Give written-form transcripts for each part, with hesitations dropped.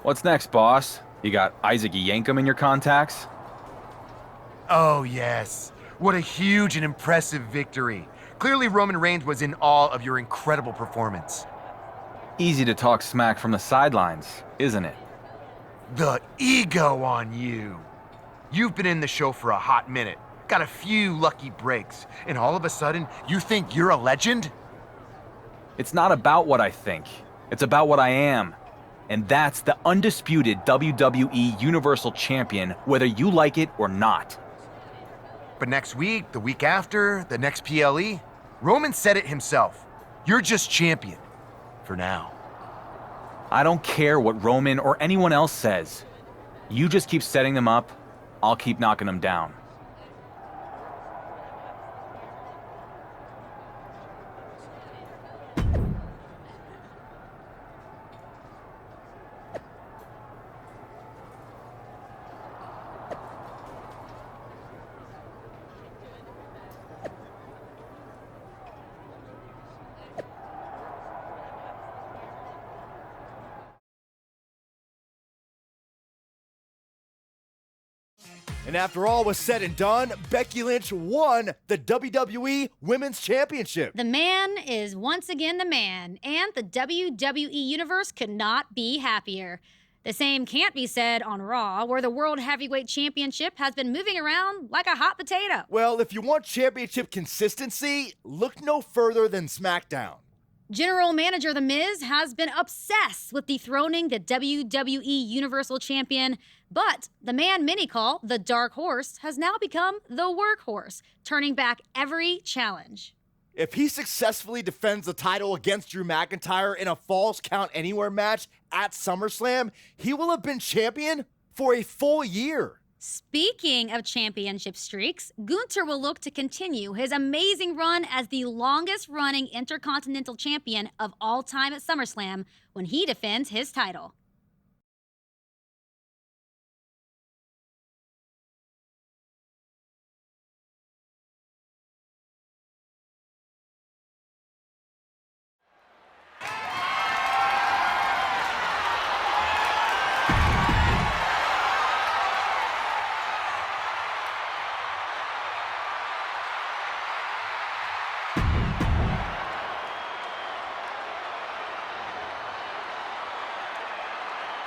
What's next, boss? You got Isaac Yankem in your contacts? Oh, yes. What a huge and impressive victory. Clearly, Roman Reigns was in awe of your incredible performance. Easy to talk smack from the sidelines, isn't it? The ego on you. You've been in the show for a hot minute, got a few lucky breaks, and all of a sudden, you think you're a legend? It's not about what I think. It's about what I am. And that's the undisputed WWE Universal Champion, whether you like it or not. But next week, the week after, the next PLE, Roman said it himself. You're just champion. For now. I don't care what Roman or anyone else says. You just keep setting them up, I'll keep knocking them down. And after all was said and done, Becky Lynch won the WWE Women's Championship. The man is once again the man, and the WWE Universe could not be happier. The same can't be said on Raw, where the World Heavyweight Championship has been moving around like a hot potato. Well, if you want championship consistency, look no further than SmackDown. General Manager The Miz has been obsessed with dethroning the WWE Universal Champion, but the man many call the Dark Horse has now become the Workhorse, turning back every challenge. If he successfully defends the title against Drew McIntyre in a Falls Count Anywhere match at SummerSlam, he will have been champion for a full year. Speaking of championship streaks, Gunther will look to continue his amazing run as the longest-running Intercontinental Champion of all time at SummerSlam when he defends his title.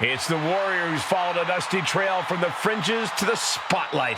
It's the Warrior who's followed a dusty trail from the fringes to the spotlight.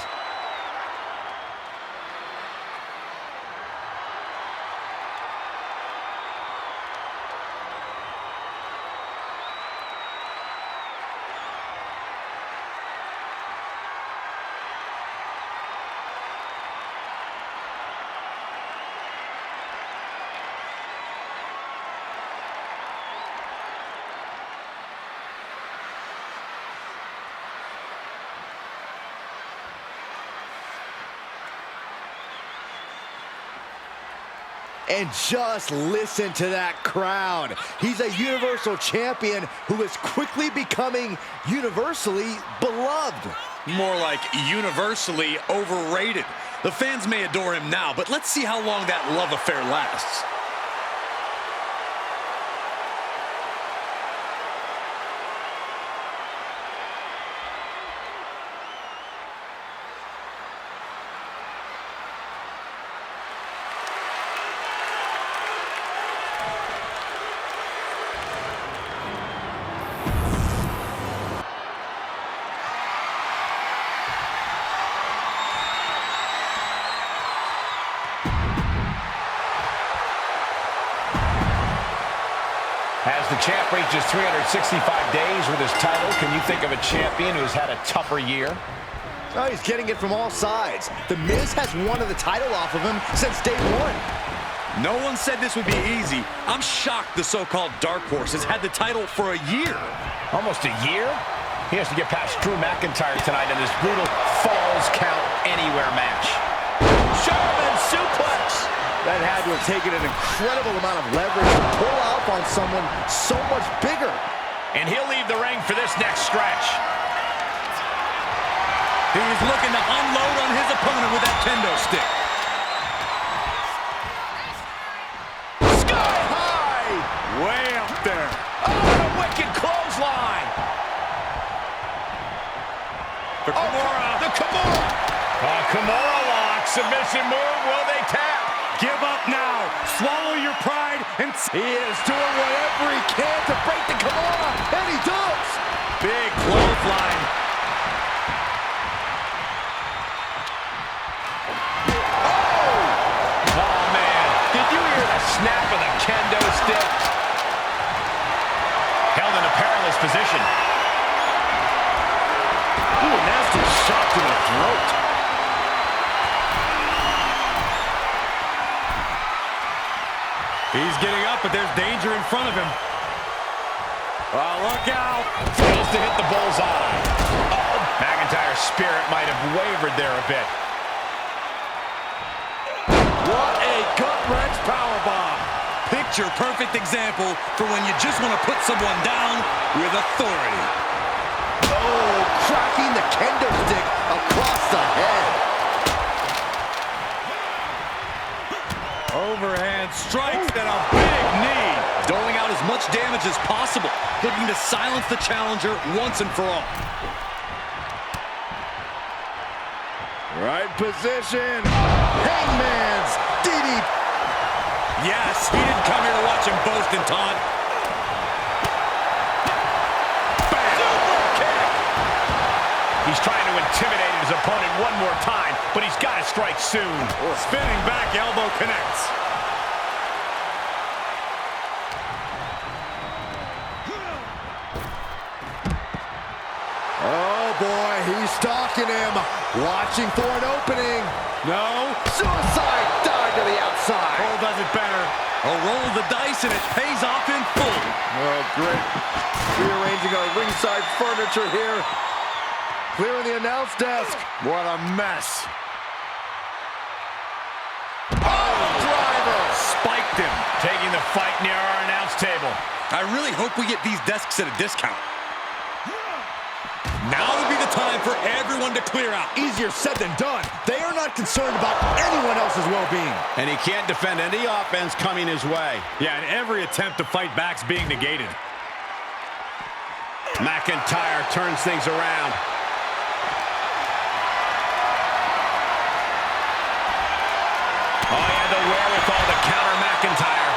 And just listen to that crowd. He's a Universal Champion who is quickly becoming universally beloved. More like universally overrated. The fans may adore him now, but let's see how long that love affair lasts. As the champ reaches 365 days with his title, can you think of a champion who's had a tougher year? Oh, he's getting it from all sides. The Miz has wanted the title off of him since day one. No one said this would be easy. I'm shocked the so-called Dark Horse has had the title for a year. Almost a year? He has to get past Drew McIntyre tonight in this brutal Falls Count Anywhere match. German suplex! That had to have taken an incredible amount of leverage to pull off on someone so much bigger. And he'll leave the ring for this next stretch. He's looking to unload on his opponent with that kendo stick. Sky high! Way up there. Oh, a wicked clothesline! Kimura lock, submission move, will they tap? Give up now. Swallow your pride and... He is doing whatever he can to break the Kimura, and he does! Big clothesline. Oh, man. Did you hear the snap of the kendo stick? Held in a perilous position. Ooh, nasty shot to the throat. He's getting up, but there's danger in front of him. Oh, look out. Fails to hit the bullseye. Uh-oh. McIntyre's spirit might have wavered there a bit. What a gut-wrench powerbomb! Picture-perfect example for when you just want to put someone down with authority. Oh, cracking the kendo stick across the head. Overhand strikes and a big knee. Doling out as much damage as possible, looking to silence the challenger once and for all. Right position. Hangman's DDT. Yes, he didn't come here to watch him boast and taunt. He's trying to intimidate his opponent one more time, but he's got to strike soon. Spinning back elbow connects. Oh boy, he's stalking him. Watching for an opening. No. Suicide dive to the outside. Cole does it better. A roll of the dice and it pays off in full. Oh, great. Rearranging our ringside furniture here. Clearing the announce desk. What a mess. Oh, driver. Spiked him. Taking the fight near our announce table. I really hope we get these desks at a discount. Now would be the time for everyone to clear out. Easier said than done. They are not concerned about anyone else's well-being. And he can't defend any offense coming his way. Yeah, and every attempt to fight back's being negated. McIntyre turns things around. Oh, he had the wherewithal to counter McIntyre.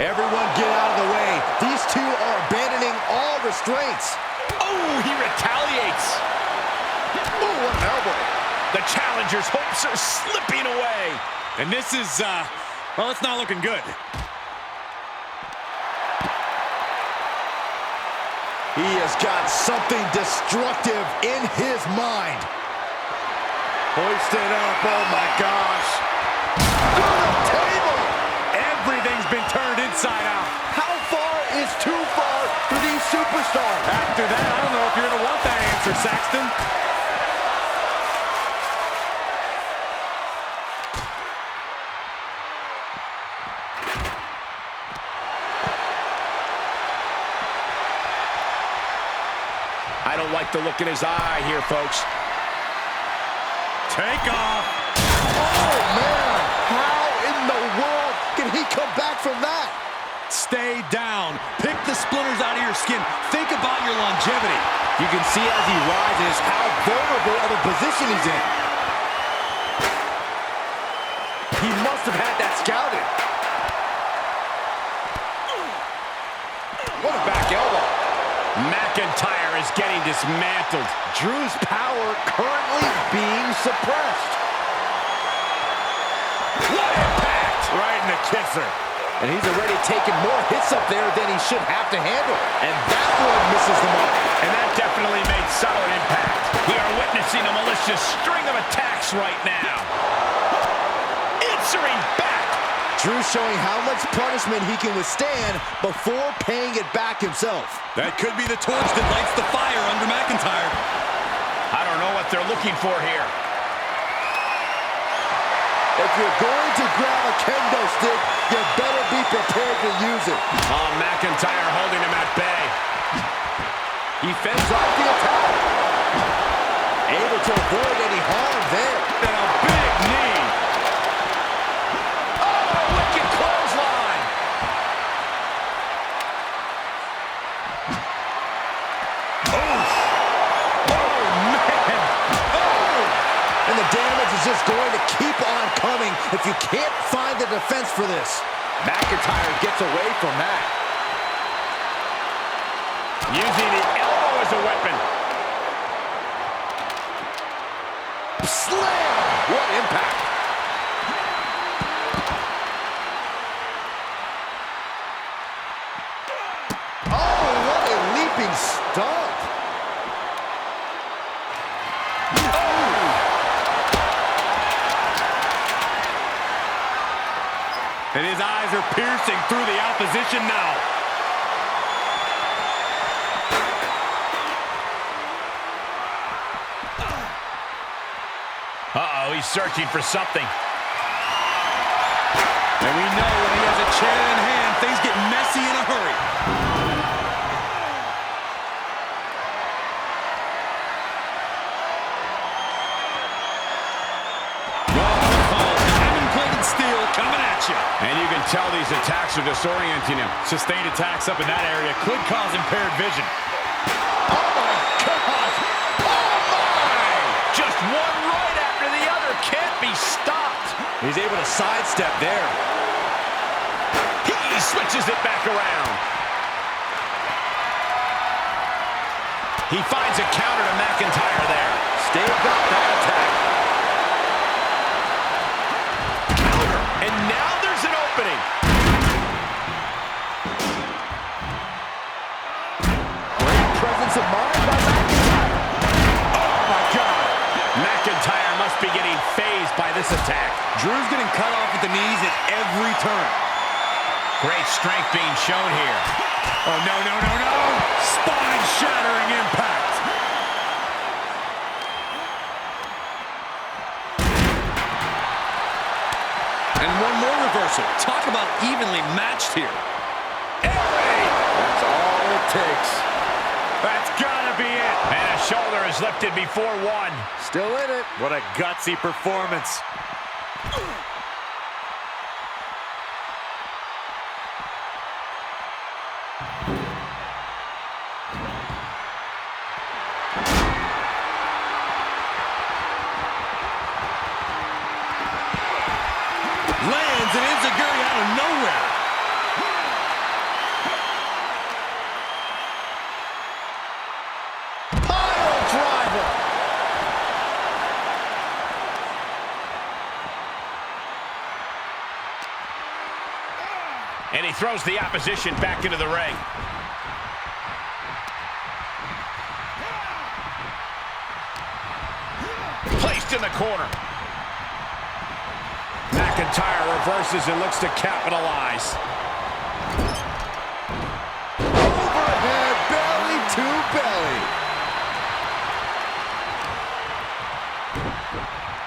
Everyone get out of the way. These two are abandoning all restraints. Oh, he retaliates. Oh, what an elbow. The challenger's hopes are slipping away. And this is, well, it's not looking good. He has got something destructive in his mind. Hoisted up, oh my gosh. Through the table. Everything's been turned inside out. How far is too far for these superstars? After that, I don't know if you're going to want that answer, Saxton. I don't like the look in his eye here, folks. Take off. Oh, man. How in the world can he come back from that? Stay down. Pick the splinters out of your skin. Think about your longevity. You can see as he rises how vulnerable of a position he's in. He must have had that scouted. What a back elbow. McIntyre is getting dismantled. Drew's power currently being suppressed. What impact! Right in the kisser. And he's already taken more hits up there than he should have to handle. And that one misses the mark. And that definitely made solid impact. We are witnessing a malicious string of attacks right now. Answering back. Drew showing how much punishment he can withstand before paying it back himself. That could be the torch that lights the fire under McIntyre. I don't know what they're looking for here. If you're going to grab a kendo stick, you better be prepared to use it. Oh, McIntyre holding him at bay. He fends off the attack. Able to avoid any harm there. And a big knee. Oh, wicked clothesline. he can't find the defense for this. McIntyre gets away from that. Using the elbow as a weapon. Slam! What impact! Oh, what a leaping stomp! And his eyes are piercing through the opposition now. Uh-oh, he's searching for something. And we know when he has a chair in hand, things get messy in a hurry. Diamond-plated steel coming at you. And you can tell these attacks are disorienting him. Sustained attacks up in that area could cause impaired vision. Oh, my gosh! Oh, my! Just one right after the other can't be stopped. He's able to sidestep there. He switches it back around. He finds a counter to McIntyre there. Staved up that attack. Counter. And now there's an opening. Great presence of mind by McIntyre. Oh, my God. McIntyre must be getting phased by this attack. Drew's getting cut off at the knees at every turn. Great strength being shown here. Oh, no, no, no, no. Spine-shattering impact. And one more reversal. Talk about evenly matched here. Hey! That's all it takes. That's gotta be it. And a shoulder is lifted before one. Still in it. What a gutsy performance. Lands an enziguri out of nowhere. Pile driver. And he throws the opposition back into the ring. Placed in the corner. McIntyre reverses and looks to capitalize. Overhead belly to belly.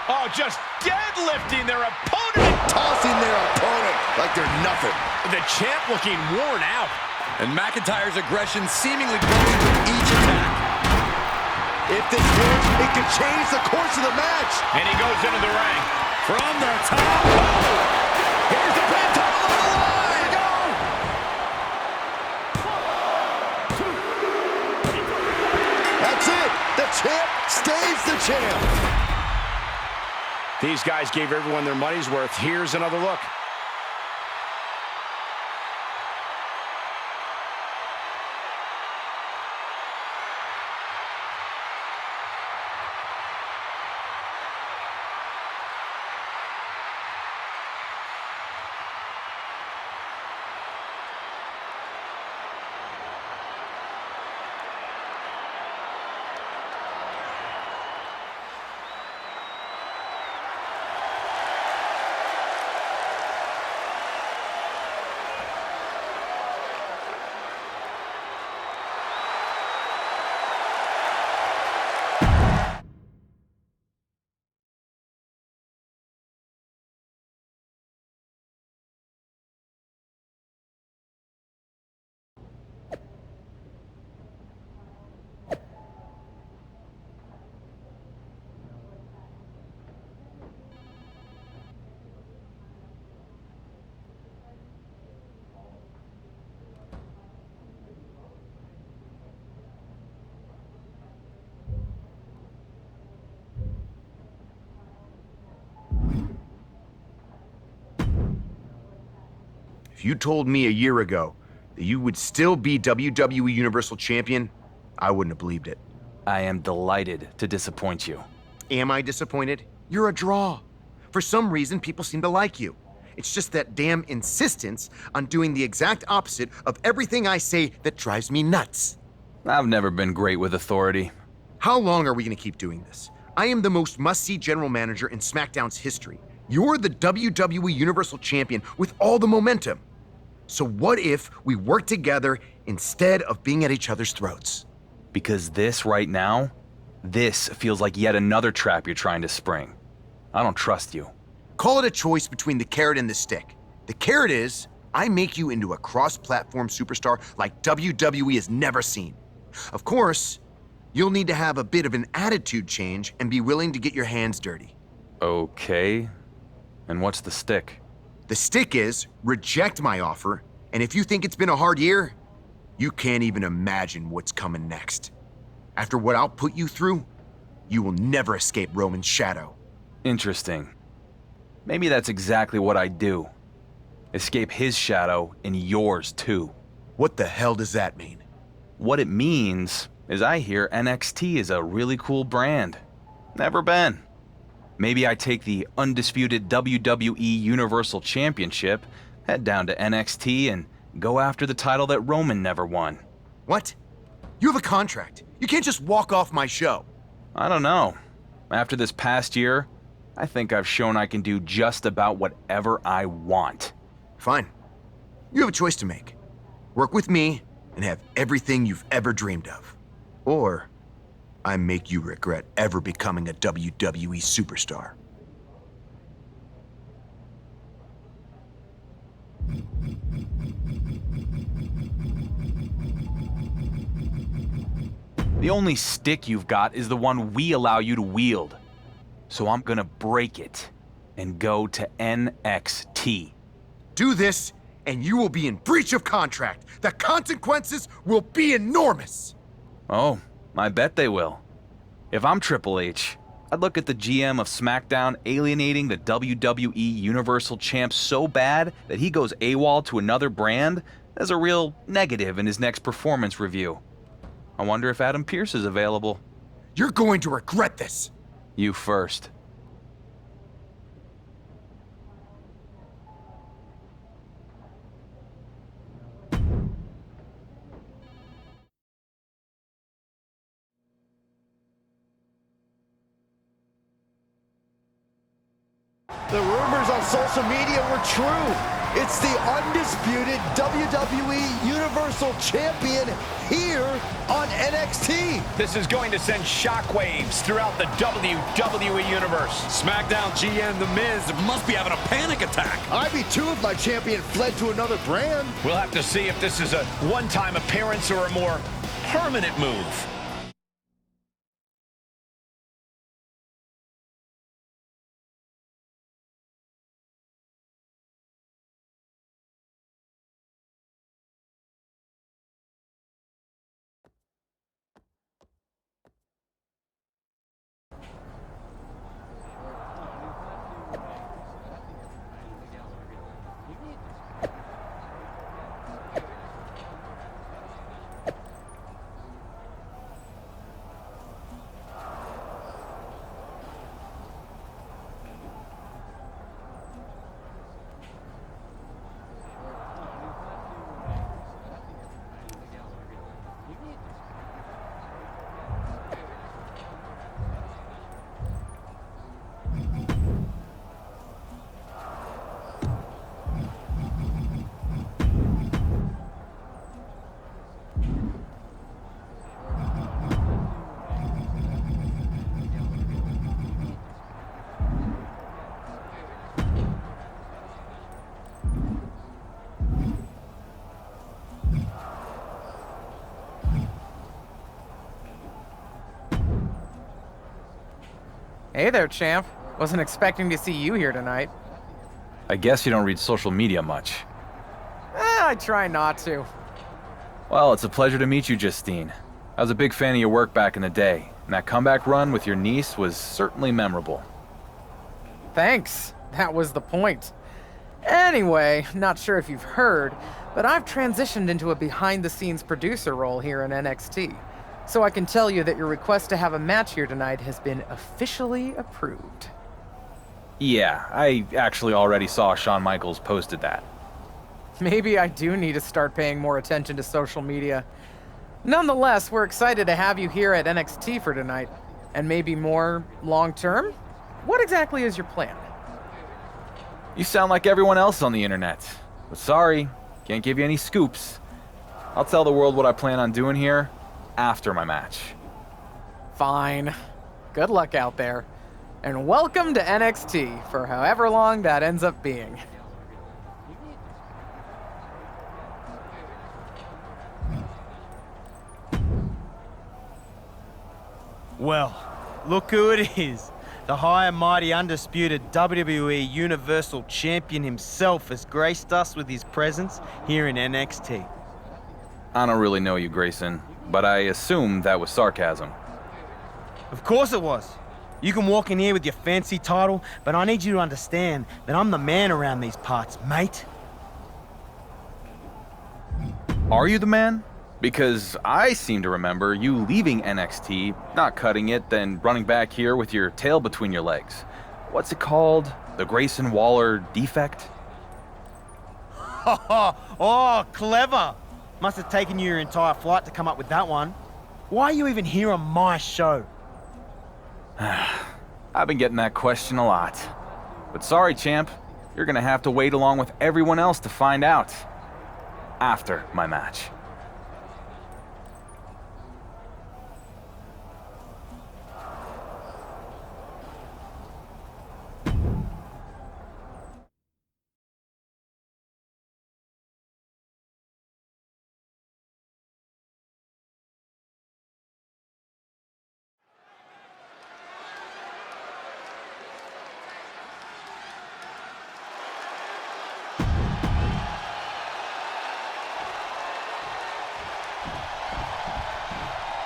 Oh, just deadlifting their opponent. Tossing their opponent like they're nothing. The champ looking worn out. And McIntyre's aggression seemingly growing with each attack. If this works, it could change the course of the match. And he goes into the ring. From the top. Oh! Here's the pin title on the line. That's it. The champ stays the champ. These guys gave everyone their money's worth. Here's another look. If you told me a year ago that you would still be WWE Universal Champion, I wouldn't have believed it. I am delighted to disappoint you. Am I disappointed? You're a draw. For some reason, people seem to like you. It's just that damn insistence on doing the exact opposite of everything I say that drives me nuts. I've never been great with authority. How long are we going to keep doing this? I am the most must-see general manager in SmackDown's history. You're the WWE Universal Champion with all the momentum. So what if we work together instead of being at each other's throats? Because this right now, this feels like yet another trap you're trying to spring. I don't trust you. Call it a choice between the carrot and the stick. The carrot is, I make you into a cross-platform superstar like WWE has never seen. Of course, you'll need to have a bit of an attitude change and be willing to get your hands dirty. Okay. And what's the stick? The stick is, reject my offer, and if you think it's been a hard year, you can't even imagine what's coming next. After what I'll put you through, you will never escape Roman's shadow. Interesting. Maybe that's exactly what I do. Escape his shadow and yours too. What the hell does that mean? What it means is I hear NXT is a really cool brand. Never been. Maybe I take the undisputed WWE Universal Championship, head down to NXT, and go after the title that Roman never won. What? You have a contract. You can't just walk off my show. I don't know. After this past year, I think I've shown I can do just about whatever I want. Fine. You have a choice to make. Work with me and have everything you've ever dreamed of. Or I make you regret ever becoming a WWE superstar. The only stick you've got is the one we allow you to wield. So I'm gonna break it and go to NXT. Do this, and you will be in breach of contract. The consequences will be enormous. Oh, I bet they will. If I'm Triple H, I'd look at the GM of SmackDown alienating the WWE Universal Champ so bad that he goes AWOL to another brand as a real negative in his next performance review. I wonder if Adam Pearce is available. You're going to regret this. You first. The rumors on social media were true. It's the undisputed WWE Universal Champion here on NXT. This is going to send shockwaves throughout the WWE Universe. SmackDown GM The Miz must be having a panic attack. I'd be too if my champion fled to another brand. We'll have to see if this is a one-time appearance or a more permanent move. Hey there, champ. Wasn't expecting to see you here tonight. I guess you don't read social media much. I try not to. Well, it's a pleasure to meet you, Justine. I was a big fan of your work back in the day, and that comeback run with your niece was certainly memorable. Thanks. That was the point. Anyway, not sure if you've heard, but I've transitioned into a behind-the-scenes producer role here in NXT. So I can tell you that your request to have a match here tonight has been officially approved. Yeah, I actually already saw Shawn Michaels posted that. Maybe I do need to start paying more attention to social media. Nonetheless, we're excited to have you here at NXT for tonight. And maybe more long-term? What exactly is your plan? You sound like everyone else on the internet. But sorry, can't give you any scoops. I'll tell the world what I plan on doing here after my match. Fine. Good luck out there. And welcome to NXT for however long that ends up being. Well, look who it is. The high and mighty undisputed WWE Universal Champion himself has graced us with his presence here in NXT. I don't really know you, Grayson, but I assume that was sarcasm. Of course it was. You can walk in here with your fancy title, but I need you to understand that I'm the man around these parts, mate. Are you the man? Because I seem to remember you leaving NXT, not cutting it, then running back here with your tail between your legs. What's it called? The Grayson Waller defect? Oh, clever. Must have taken you your entire flight to come up with that one. Why are you even here on my show? I've been getting that question a lot. But sorry, champ. You're gonna have to wait along with everyone else to find out. After my match.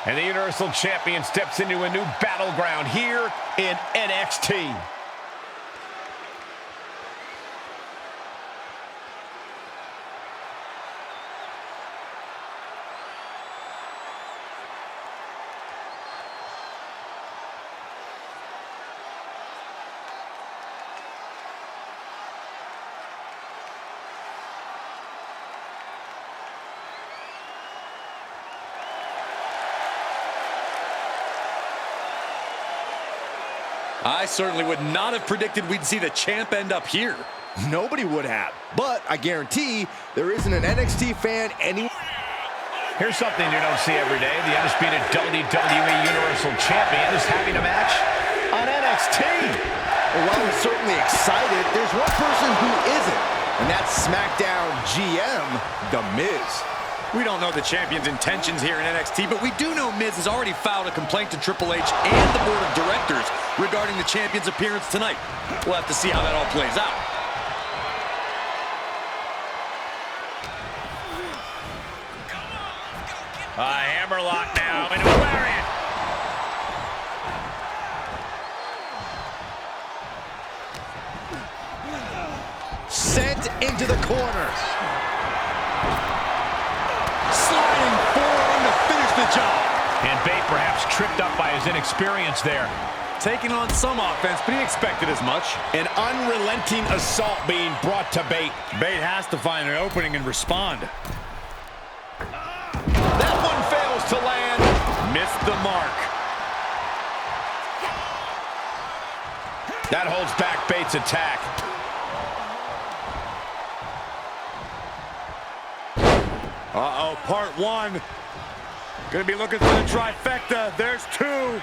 And the Universal Champion steps into a new battleground here in NXT. I certainly would not have predicted we'd see the champ end up here. Nobody would have. But I guarantee there isn't an NXT fan anywhere. Here's something you don't see every day. The undisputed WWE Universal Champion is having a match on NXT. And while we're certainly excited, there's one person who isn't, and that's SmackDown GM, The Miz. We don't know the champion's intentions here in NXT, but we do know Miz has already filed a complaint to Triple H and the board of directors regarding the champion's appearance tonight. We'll have to see how that all plays out. Hammerlock now into a lariat. Sent into the corner. Sliding forearm to finish the job. And Bate perhaps tripped up by his inexperience there. Taking on some offense, but he expected as much. An unrelenting assault being brought to Bate. Bate has to find an opening and respond. That one fails to land. Missed the mark. That holds back Bates' attack. Uh-oh, part one. Gonna be looking for the trifecta. There's two.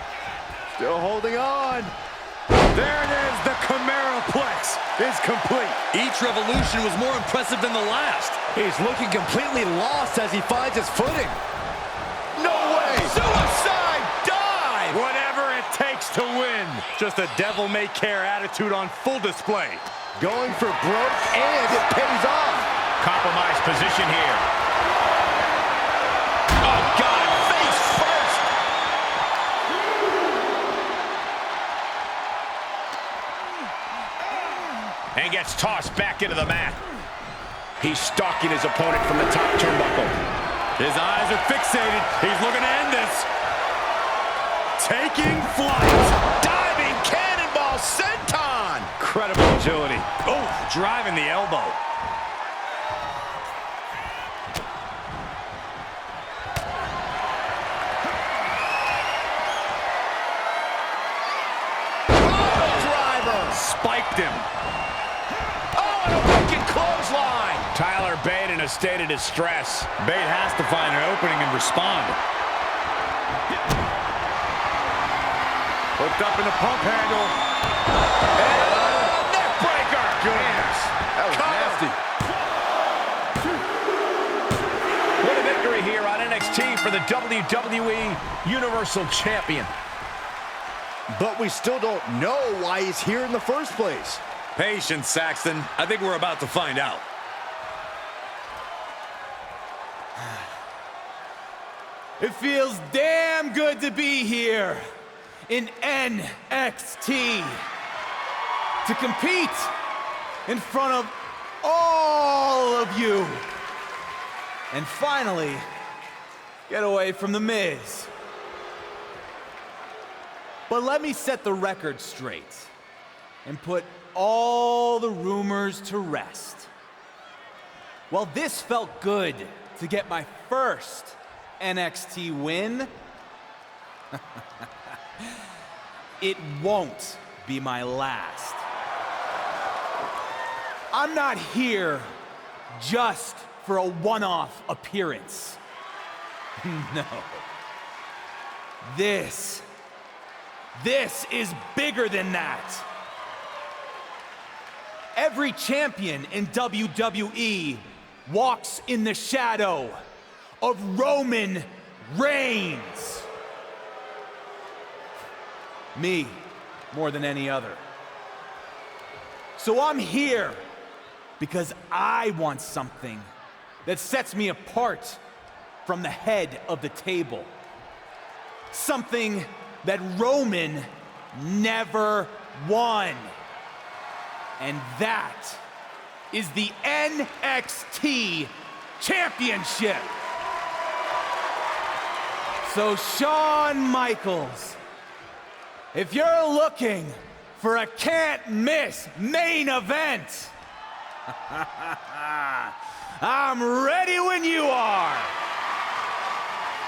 Still holding on. There it is. The Chimeraplex is complete. Each revolution was more impressive than the last. He's looking completely lost as he finds his footing. No way. Suicide dive. Whatever it takes to win. Just a devil-may-care attitude on full display. Going for broke, and it pays off. Compromised position here. Oh, God, face first. And gets tossed back into the mat. He's stalking his opponent from the top turnbuckle. His eyes are fixated. He's looking to end this. Taking flight. Diving cannonball senton. Incredible agility. Oh, driving the elbow. Spiked him. Oh, and a wicked clothesline. Tyler Bate in a state of distress. Bate has to find an opening and respond. Hooked up in the pump handle. And neck breaker. Goodness. That was nasty. What a victory here on NXT for the WWE Universal Champion. But we still don't know why he's here in the first place. Patience, Saxton. I think we're about to find out. It feels damn good to be here in NXT. To compete in front of all of you. And finally, get away from The Miz. But let me set the record straight and put all the rumors to rest. While this felt good to get my first NXT win, it won't be my last. I'm not here just for a one-off appearance. No. This is bigger than that. Every champion in WWE walks in the shadow of Roman Reigns. Me, more than any other. So I'm here because I want something that sets me apart from the head of the table. Something that Roman never won. And that is the NXT Championship. So Shawn Michaels, if you're looking for a can't-miss main event, I'm ready when you are.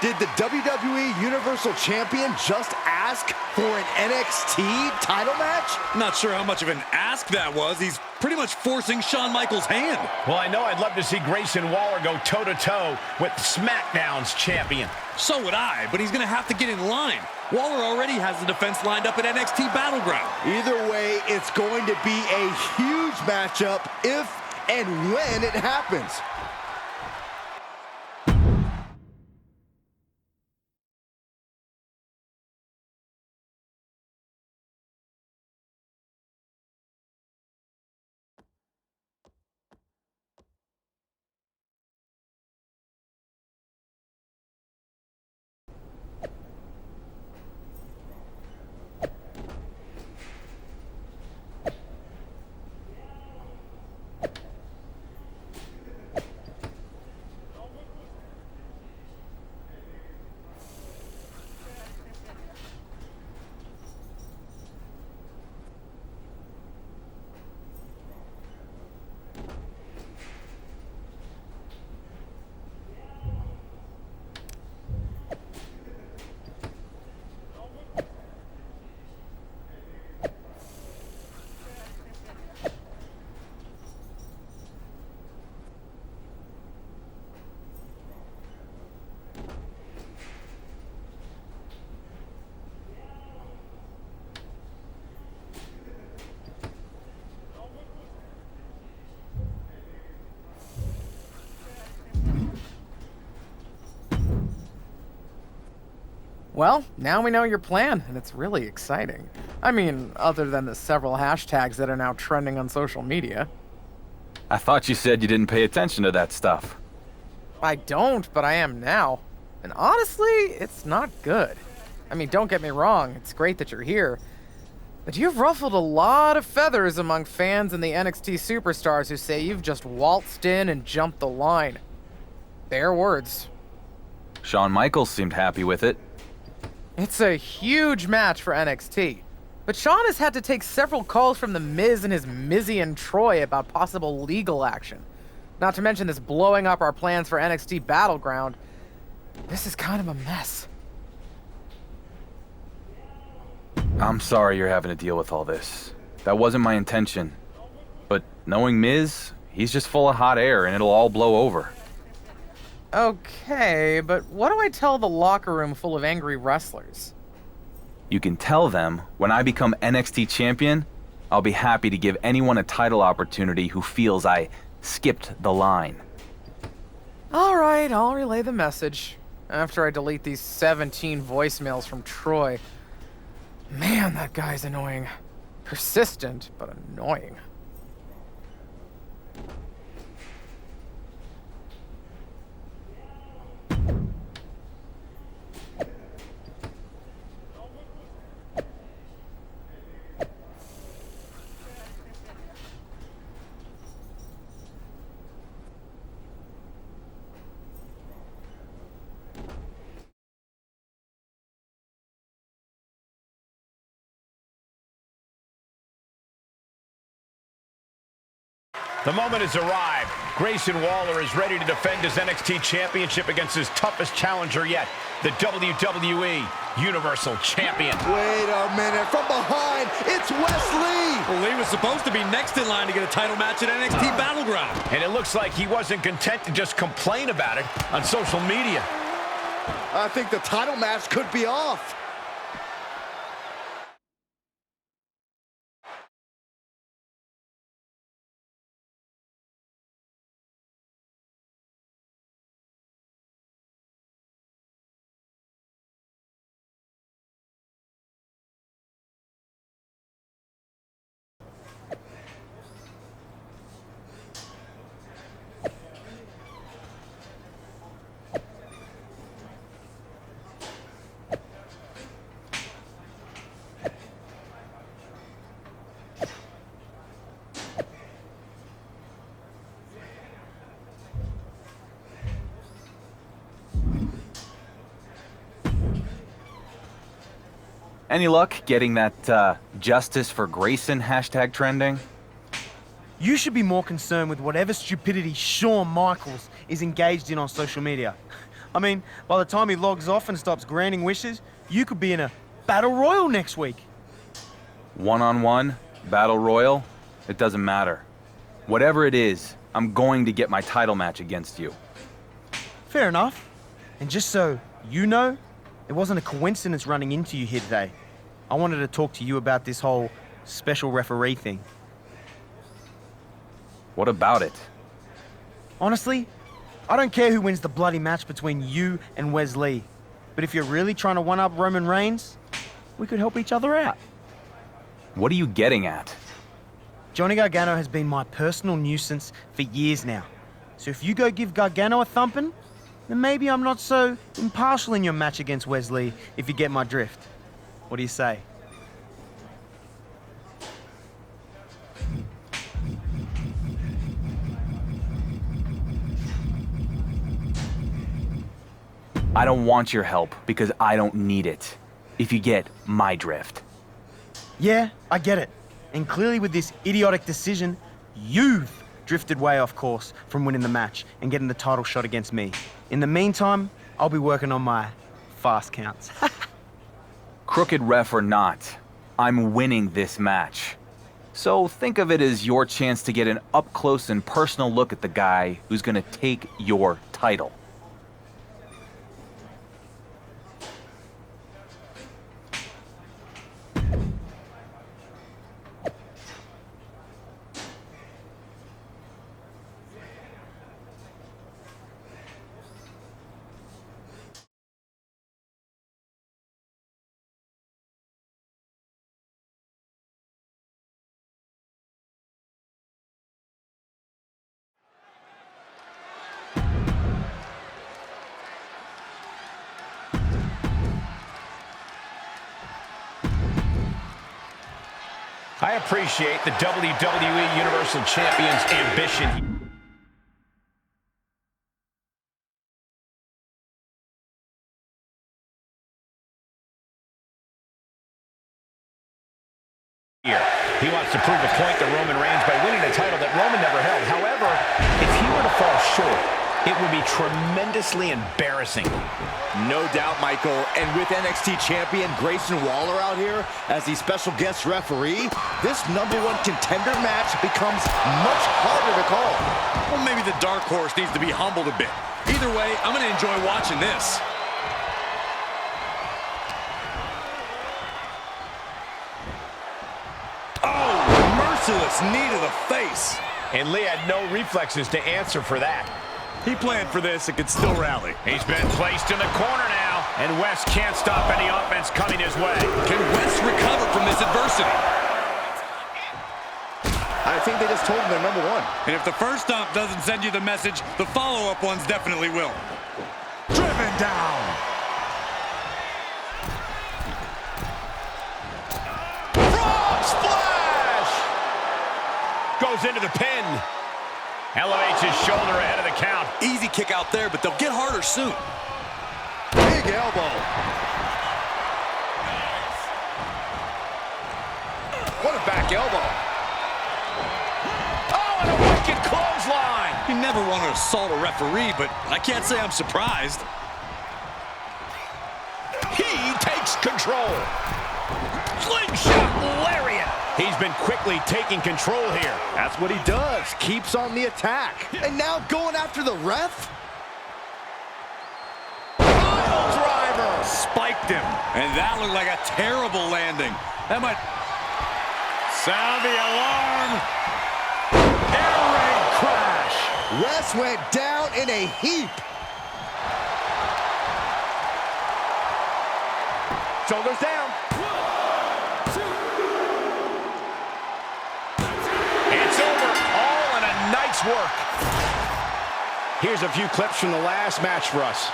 Did the WWE Universal Champion just ask for an NXT title match? Not sure how much of an ask that was. He's pretty much forcing Shawn Michaels' hand. Well, I know I'd love to see Grayson Waller go toe-to-toe with SmackDown's champion. So would I, but he's going to have to get in line. Waller already has the defense lined up at NXT Battleground. Either way, it's going to be a huge matchup if and when it happens. Well, now we know your plan, and it's really exciting. I mean, other than the several hashtags that are now trending on social media. I thought you said you didn't pay attention to that stuff. I don't, but I am now. And honestly, it's not good. I mean, don't get me wrong, it's great that you're here. But you've ruffled a lot of feathers among fans and the NXT superstars who say you've just waltzed in and jumped the line. Their words. Shawn Michaels seemed happy with it. It's a huge match for NXT. But Shawn has had to take several calls from The Miz and his Mizian Troy about possible legal action. Not to mention this blowing up our plans for NXT Battleground. This is kind of a mess. I'm sorry you're having to deal with all this. That wasn't my intention. But knowing Miz, he's just full of hot air and it'll all blow over. Okay, but what do I tell the locker room full of angry wrestlers? You can tell them, when I become NXT champion, I'll be happy to give anyone a title opportunity who feels I skipped the line. Alright, I'll relay the message. After I delete these 17 voicemails from Troy. Man, that guy's annoying. Persistent, but annoying. The moment has arrived. Grayson Waller is ready to defend his NXT Championship against his toughest challenger yet, the WWE Universal Champion. Wait a minute, from behind, it's Wesley! Well, Lee was supposed to be next in line to get a title match at NXT Battleground. And it looks like he wasn't content to just complain about it on social media. I think the title match could be off. Any luck getting that Justice for Grayson hashtag trending? You should be more concerned with whatever stupidity Shawn Michaels is engaged in on social media. I mean, by the time he logs off and stops granting wishes, you could be in a battle royal next week. One-on-one, battle royal, it doesn't matter. Whatever it is, I'm going to get my title match against you. Fair enough. And just so you know, it wasn't a coincidence running into you here today. I wanted to talk to you about this whole special referee thing. What about it? Honestly, I don't care who wins the bloody match between you and Wesley. But if you're really trying to one-up Roman Reigns, we could help each other out. What are you getting at? Johnny Gargano has been my personal nuisance for years now. So if you go give Gargano a thumping, then maybe I'm not so impartial in your match against Wesley, if you get my drift. What do you say? I don't want your help because I don't need it. If you get my drift. Yeah, I get it. And clearly with this idiotic decision, you've drifted way off course from winning the match and getting the title shot against me. In the meantime, I'll be working on my fast counts. Crooked ref or not, I'm winning this match. So think of it as your chance to get an up-close and personal look at the guy who's gonna take your title. I appreciate the WWE Universal Champion's ambition. He wants to prove a point to Roman Reigns by winning a title that Roman never held. However, if he were to fall short, it would be tremendously embarrassing. No doubt, Michael. And with NXT champion Grayson Waller out here as the special guest referee, this #1 contender match becomes much harder to call. Well, maybe the Dark Horse needs to be humbled a bit. Either way, I'm going to enjoy watching this. Merciless knee to the face. And Lee had no reflexes to answer for that. He planned for this and could still rally. He's been placed in the corner now, and West can't stop any offense coming his way. Can West recover from this adversity? I think they just told him they're #1. And if the first stomp doesn't send you the message, the follow-up ones definitely will. Driven down. Frog splash! Goes into the pin. Elevates his shoulder ahead of the count. Easy kick out there, but they'll get harder soon. Big elbow. What a back elbow. Oh, and a wicked clothesline. You never want to assault a referee, but I can't say I'm surprised. He takes control. Slingshot lariat. He's been quickly taking control here. That's what he does. Keeps on the attack. And now going after the ref? Pile driver. Spiked him. And that looked like a terrible landing. That might... Sound the alarm. Air raid crash. Wes went down in a heap. Shoulders down. It's over. All in a night's work. Here's a few clips from the last match for us.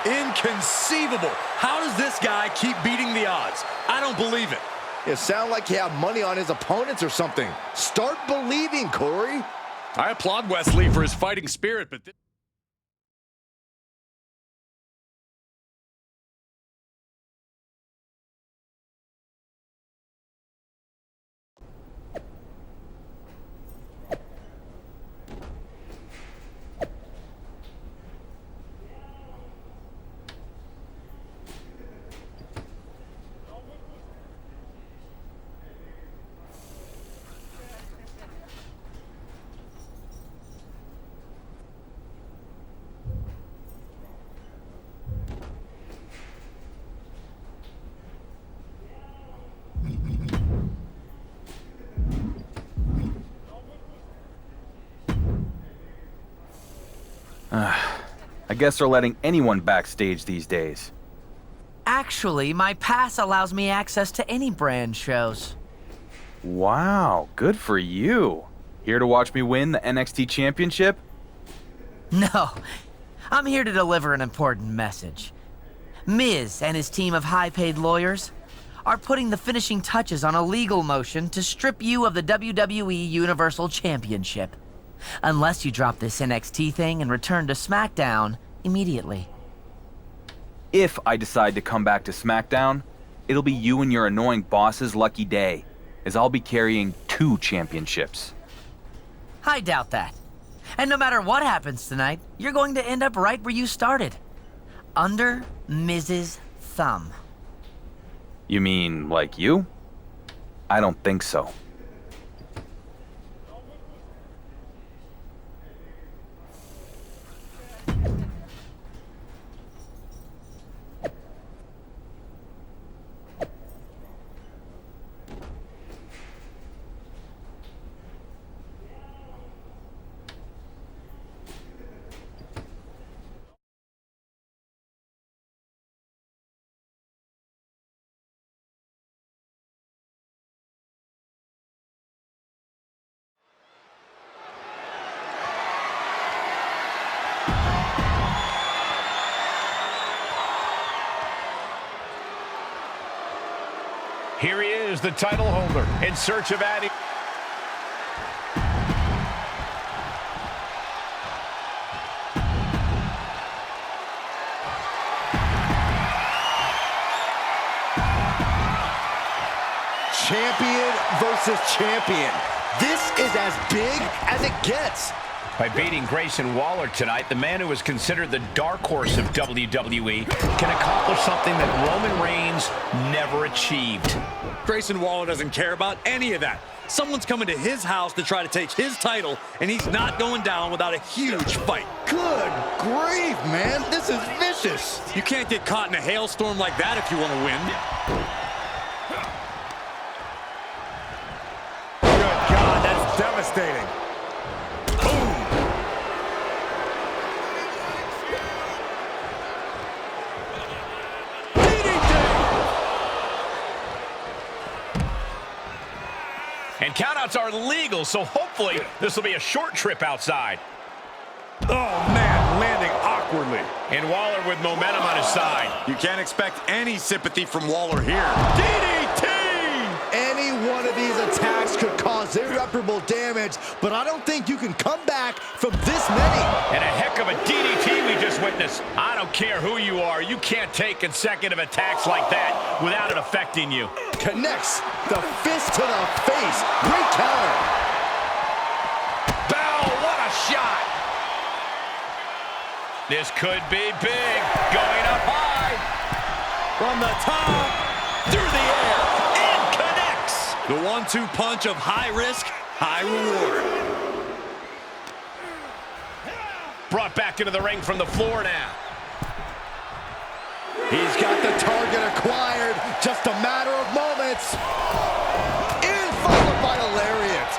Inconceivable. How does this guy keep beating the odds? I don't believe it. You sound like you have money on his opponents or something. Start believing, Corey. I applaud Wesley for his fighting spirit, but... I guess they're letting anyone backstage these days. Actually, my pass allows me access to any brand shows. Wow, good for you. Here to watch me win the NXT Championship? No, I'm here to deliver an important message. Miz and his team of high-paid lawyers are putting the finishing touches on a legal motion to strip you of the WWE Universal Championship. Unless you drop this NXT thing and return to SmackDown immediately. If I decide to come back to SmackDown, it'll be you and your annoying boss's lucky day, as I'll be carrying 2 championships. I doubt that. And no matter what happens tonight, you're going to end up right where you started. Under Miz's thumb. You mean like you? I don't think so. Here he is, the title holder, in search of adding... Champion versus champion. This is as big as it gets. By beating Grayson Waller tonight, the man who is considered the dark horse of WWE can accomplish something that Roman Reigns never achieved. Grayson Waller doesn't care about any of that. Someone's coming to his house to try to take his title, and he's not going down without a huge fight. Good grief, man. This is vicious. You can't get caught in a hailstorm like that if you want to win. Good God, that's devastating. And countouts are legal, so hopefully this will be a short trip outside. Oh, man, landing awkwardly. And Waller with momentum on his side. You can't expect any sympathy from Waller here. DDT! Any one of these attacks could cause irreparable damage, but I don't think you can come back from this many. And a heck of a DDT we just witnessed. I don't care who you are, you can't take consecutive attacks like that without it affecting you. Connects the fist to the face. Great counter. Bell, what a shot! This could be big. Going up high. From the top, through the air, and connects. The 1-2 punch of high risk, high reward. Brought back into the ring from the floor now. He's got the target acquired. Just a matter of moments. In followed by a lariat.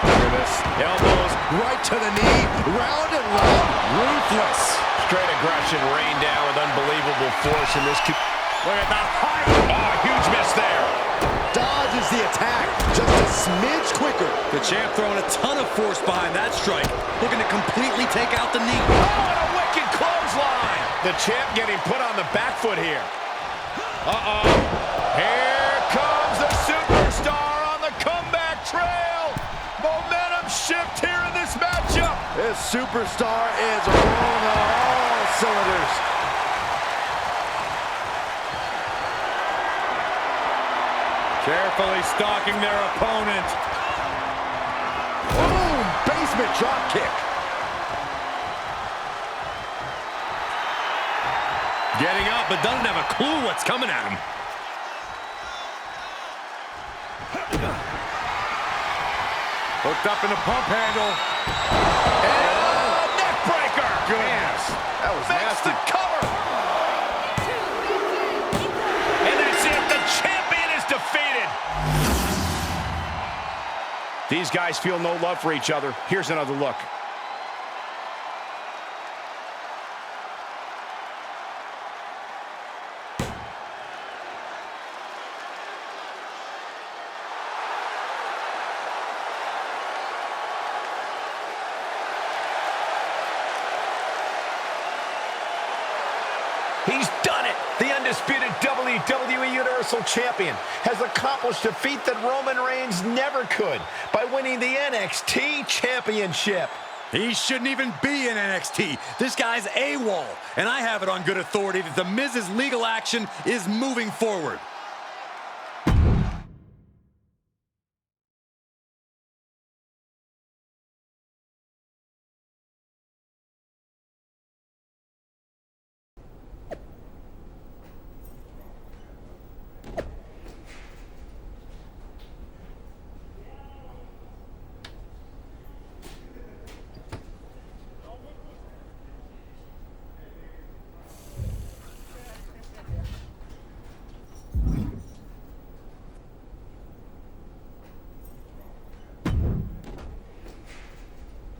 Look at this. Elbows right to the knee. Round and round. Ruthless. Straight aggression rained down with unbelievable force in this. Look at the height. Oh, huge miss there. Dodges the attack just a smidge quicker. The champ throwing a ton of force behind that strike. Looking to completely take out the knee. Oh, and a wicked clothesline. The champ getting put on the back foot here. Uh-oh. Here comes the superstar on the comeback trail. Momentum shift here in this matchup. This superstar is rolling on all cylinders. Carefully stalking their opponent. Boom! Basement drop kick. Getting up, but doesn't have a clue what's coming at him. Hooked up in the pump handle. And neck breaker. Goodness. That was Makes nasty. the cover. And that's it. The champion is defeated. These guys feel no love for each other. Here's another look. He's done it! The undisputed WWE Universal Champion has accomplished a feat that Roman Reigns never could by winning the NXT Championship. He shouldn't even be in NXT. This guy's AWOL. And I have it on good authority that The Miz's legal action is moving forward.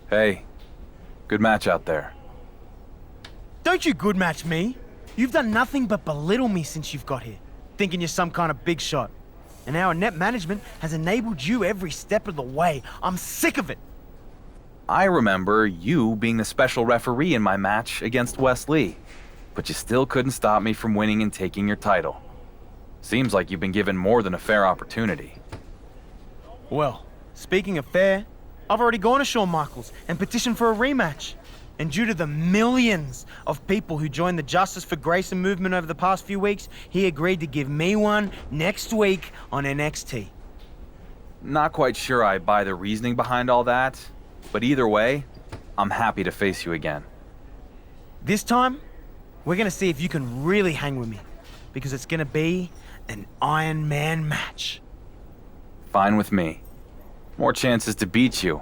Hey, good match out there. Don't you good match me. You've done nothing but belittle me since you've got here, thinking you're some kind of big shot. And our net management has enabled you every step of the way. I'm sick of it. I remember you being the special referee in my match against Wes Lee. but you still couldn't stop me from winning and taking your title. Seems like you've been given more than a fair opportunity. Well, speaking of fair, I've already gone to Shawn Michaels and petitioned for a rematch. And due to the millions of people who joined the Justice for Grayson movement over the past few weeks, he agreed to give me one next week on NXT. Not quite sure I buy the reasoning behind all that, but either way, I'm happy to face you again. This time, we're gonna see if you can really hang with me, because it's gonna be an Iron Man match. Fine with me. More chances to beat you,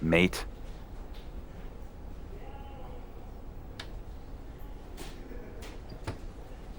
mate.